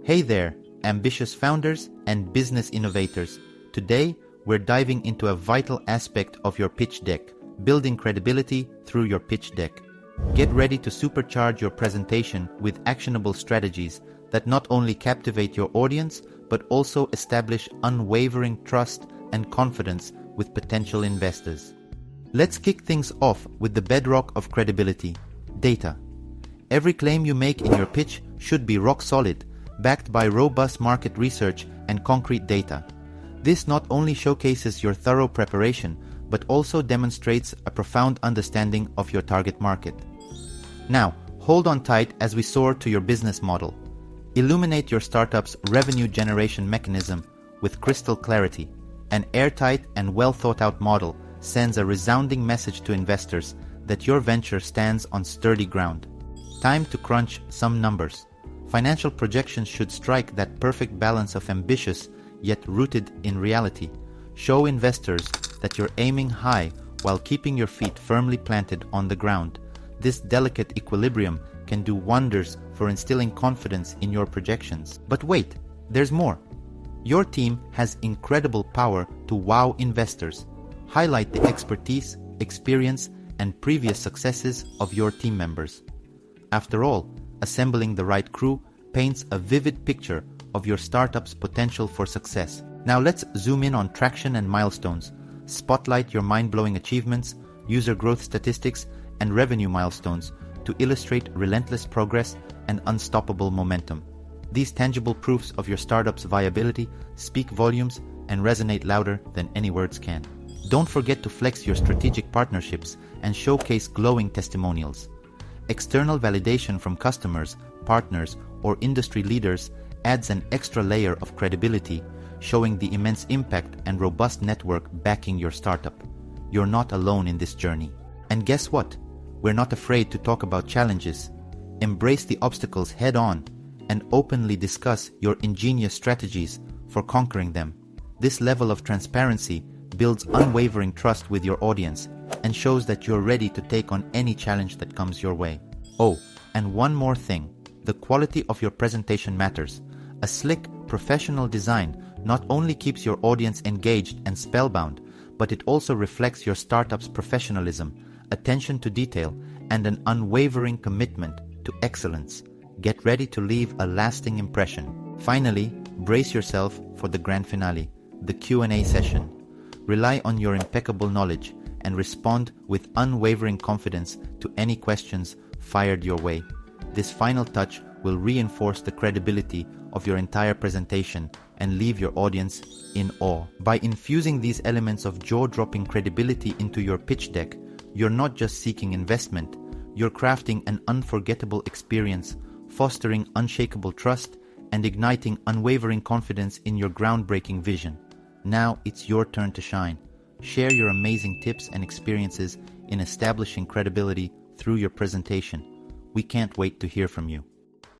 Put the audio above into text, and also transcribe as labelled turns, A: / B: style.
A: Hey there, ambitious founders and business innovators. Today, we're diving into a vital aspect of your pitch deck, building credibility through your pitch deck. Get ready to supercharge your presentation with actionable strategies that not only captivate your audience, but also establish unwavering trust and confidence with potential investors. Let's kick things off with the bedrock of credibility: data. Every claim you make in your pitch should be rock solid, backed by robust market research and concrete data. This not only showcases your thorough preparation, but also demonstrates a profound understanding of your target market. Now, hold on tight as we soar to your business model. Illuminate your startup's revenue generation mechanism with crystal clarity. An airtight and well-thought-out model sends a resounding message to investors that your venture stands on sturdy ground. Time to crunch some numbers. Financial projections should strike that perfect balance of ambitious yet rooted in reality. Show investors that you're aiming high while keeping your feet firmly planted on the ground. This delicate equilibrium can do wonders for instilling confidence in your projections. But wait, there's more. Your team has incredible power to wow investors. Highlight the expertise, experience, and previous successes of your team members. After all, assembling the right crew paints a vivid picture of your startup's potential for success. Now let's zoom in on traction and milestones. Spotlight your mind-blowing achievements, user growth statistics, and revenue milestones to illustrate relentless progress and unstoppable momentum. These tangible proofs of your startup's viability speak volumes and resonate louder than any words can. Don't forget to flex your strategic partnerships and showcase glowing testimonials. External validation from customers, partners, or industry leaders adds an extra layer of credibility, showing the immense impact and robust network backing your startup. You're not alone in this journey. And guess what? We're not afraid to talk about challenges. Embrace the obstacles head on and openly discuss your ingenious strategies for conquering them. This level of transparency builds unwavering trust with your audience and shows that you're ready to take on any challenge that comes your way. Oh, and one more thing. The quality of your presentation matters. A slick, professional design not only keeps your audience engaged and spellbound, but it also reflects your startup's professionalism, attention to detail, and an unwavering commitment to excellence. Get ready to leave a lasting impression. Finally, brace yourself for the grand finale, the Q&A session. Rely on your impeccable knowledge and respond with unwavering confidence to any questions fired your way. This final touch will reinforce the credibility of your entire presentation and leave your audience in awe. By infusing these elements of jaw-dropping credibility into your pitch deck, you're not just seeking investment, you're crafting an unforgettable experience, fostering unshakable trust, and igniting unwavering confidence in your groundbreaking vision. Now it's your turn to shine. Share your amazing tips and experiences in establishing credibility through your presentation. We can't wait to hear from you.